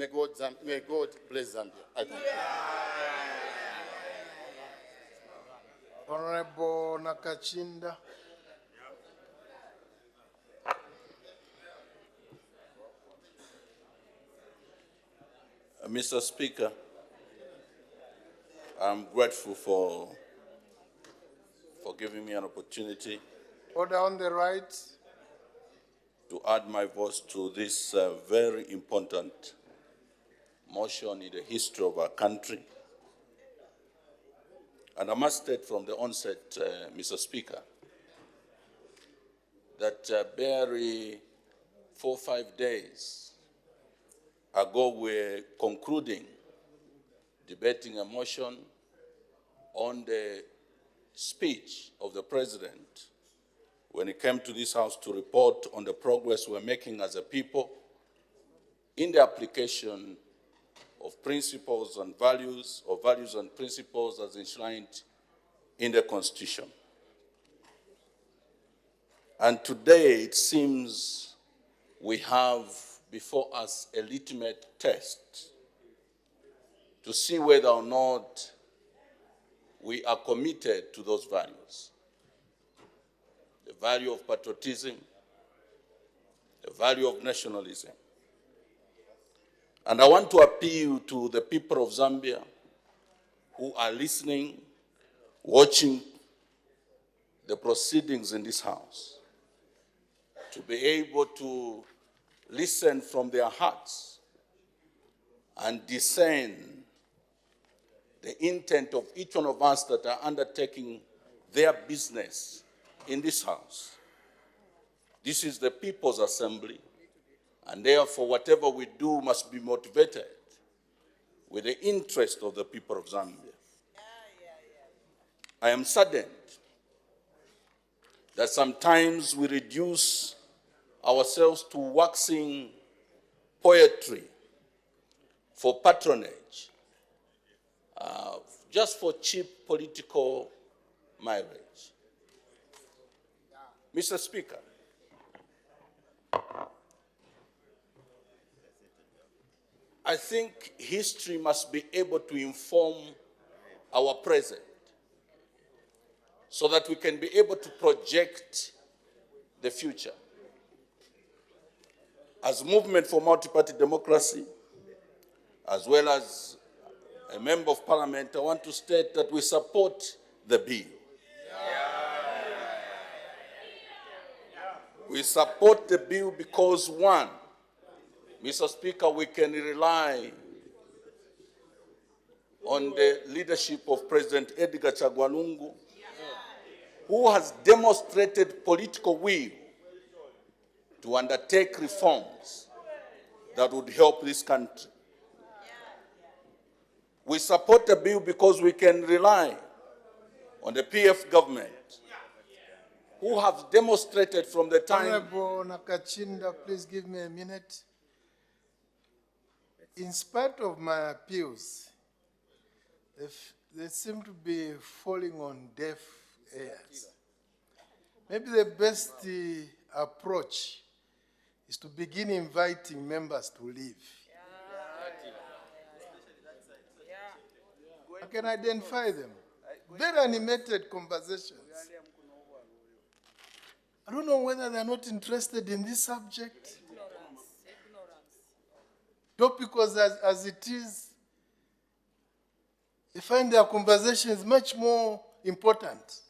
may God bless Zambia. I thank you. Honorable Nakachinda. Mr. Speaker, I'm grateful for giving me an opportunity Order on the right. to add my voice to this very important motion in the history of our country. And I must state from the onset, Mr. Speaker, that barely 4 or 5 days ago we're concluding debating a motion on the speech of the President when he came to this House to report on the progress we're making as a people in the application of principles and values, or values and principles as enshrined in the Constitution. And today it seems we have before us a litmus test to see whether or not we are committed to those values. The value of patriotism, the value of nationalism. And I want to appeal to the people of Zambia who are listening, watching the proceedings in this House, to be able to listen from their hearts and discern the intent of each one of us that are undertaking their business in this House. This is the People's Assembly, and therefore whatever we do must be motivated with the interest of the people of Zambia. I am saddened that sometimes we reduce ourselves to waxing poetry for patronage, just for cheap political mileage. Mr. Speaker, I think history must be able to inform our present so that we can be able to project the future. As Movement for Multi-Party Democracy, as well as a member of Parliament, I want to state that we support the bill. We support the bill because, one, Mr. Speaker, we can rely on the leadership of President Edgar Chagwa Lungu, who has demonstrated political will to undertake reforms that would help this country. We support the bill because we can rely on the PF government, who have demonstrated from the time... Honorable Nakachinda, please give me a minute. In spite of my appeals, they seem to be falling on deaf ears. Maybe the best approach is to begin inviting members to leave. I can identify them. Very animated conversations. I don't know whether they're not interested in this subject. Not because as it is, they find their conversations much more important.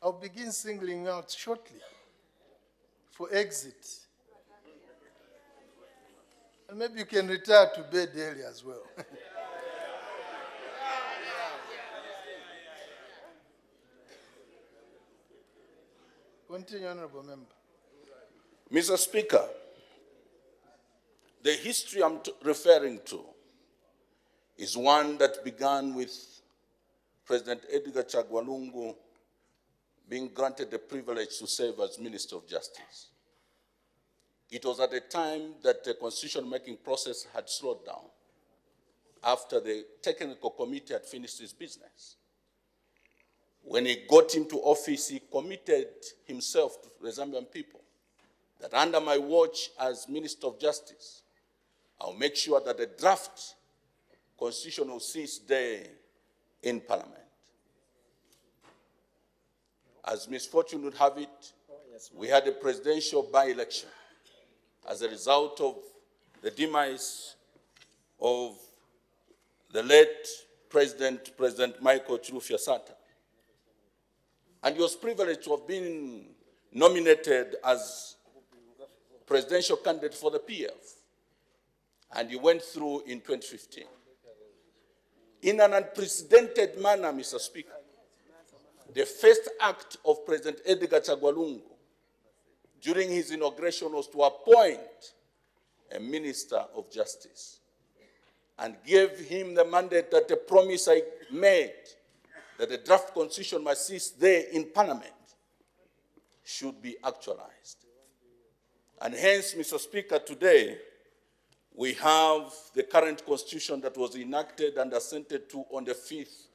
I'll begin singling out shortly for exit. And maybe you can retire to bed early as well. Continue, Honorable Member. Mr. Speaker, the history I'm referring to is one that began with President Edgar Chagwa Lungu being granted the privilege to serve as Minister of Justice. It was at a time that the constitution-making process had slowed down after the technical committee had finished its business. When he got into office, he committed himself to the Zambian people that under my watch as Minister of Justice, I I'll make sure that the draft constitution will see its day in Parliament. As misfortune would have it, we had a presidential by-election as a result of the demise of the late President Michael Chilufya Sata. And he was privileged to have been nominated as presidential candidate for the PF. And he went through in 2015. In an unprecedented manner, Mr. Speaker, the first act of President Edgar Chagwa Lungu during his inauguration was to appoint a Minister of Justice and gave him the mandate that the promise I made that the draft constitution must cease there in Parliament should be actualized. And hence, Mr. Speaker, today we have the current constitution that was enacted and assented to on the 5th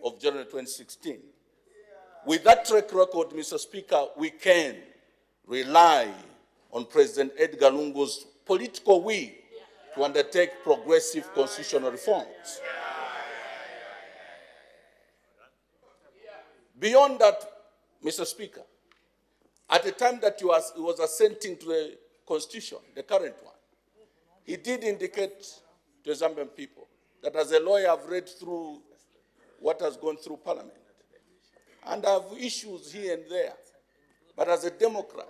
of January 2016. With that track record, Mr. Speaker, we can rely on President Edgar Lungu's political will to undertake progressive constitutional reforms. Beyond that, Mr. Speaker, at the time that he was assenting to the constitution, the current one, he did indicate to the Zambian people that as a lawyer I've read through what has gone through Parliament. And I have issues here and there. But as a Democrat,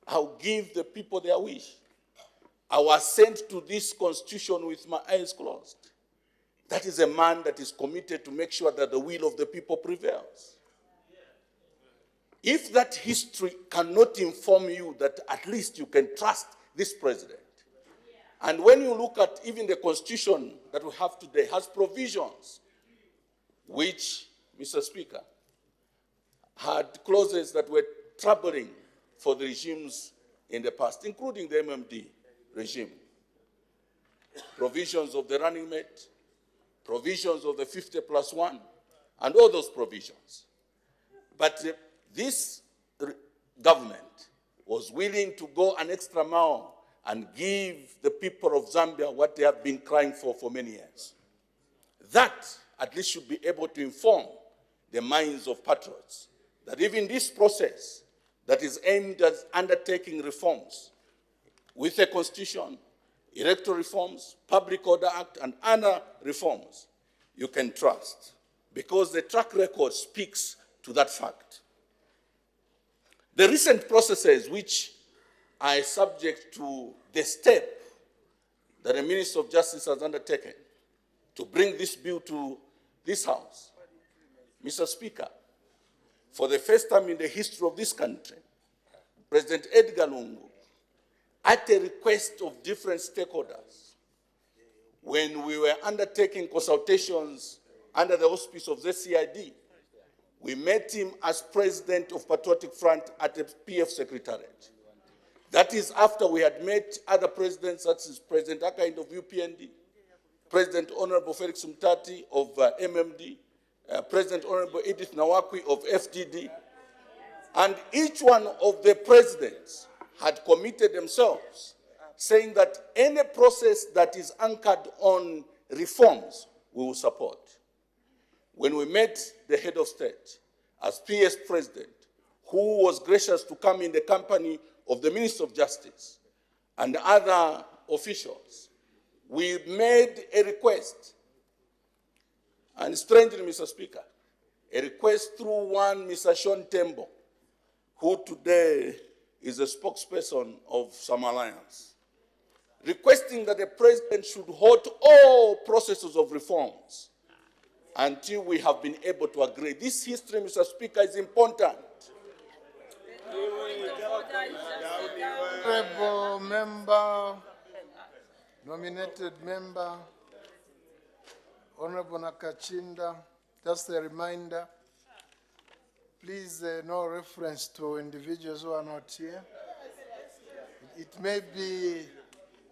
I'll give the people their wish. I was sent to this constitution with my eyes closed. That is a man that is committed to make sure that the will of the people prevails. If that history cannot inform you that at least you can trust this president, and when you look at even the constitution that we have today has provisions which, Mr. Speaker, had clauses that were troubling for the regimes in the past, including the MMD regime. Provisions of the running mate, provisions of the 50+1, and all those provisions. But this government was willing to go an extra mile and give the people of Zambia what they have been crying for many years. That at least should be able to inform the minds of patriots that even this process that is aimed at undertaking reforms with a constitution, electoral reforms, Public Order Act, and other reforms, you can trust, because the track record speaks to that fact. The recent processes which are subject to the step that the Minister of Justice has undertaken to bring this bill to this House, Mr. Speaker, for the first time in the history of this country, President Edgar Lungu, at the request of different stakeholders, when we were undertaking consultations under the auspice of the CID, we met him as president of Patriotic Front at the PF Secretariat. That is after we had met other presidents, such as President Nakacinda of UPND, President Honorable Felix Mtati of MMD, President Honorable Edith Nawakwi of FDD, and each one of the presidents had committed themselves, saying that any process that is anchored on reforms, we will support. When we met the head of state as PS president, who was gracious to come in the company of the Minister of Justice and other officials, we made a request. And strangely, Mr. Speaker, a request through one Mr. Sean Tembo, who today is a spokesperson of some alliance, requesting that the president should halt all processes of reforms until we have been able to agree. This history, Mr. Speaker, is important. Honorable member, nominated member, Honorable Nakachinda, just a reminder, please no reference to individuals who are not here. It may be,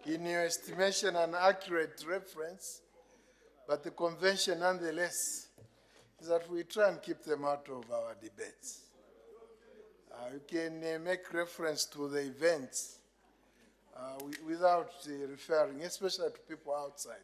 in your estimation, an accurate reference, but the convention nonetheless is that we try and keep them out of our debates. You can make reference to the events without referring, especially to people outside.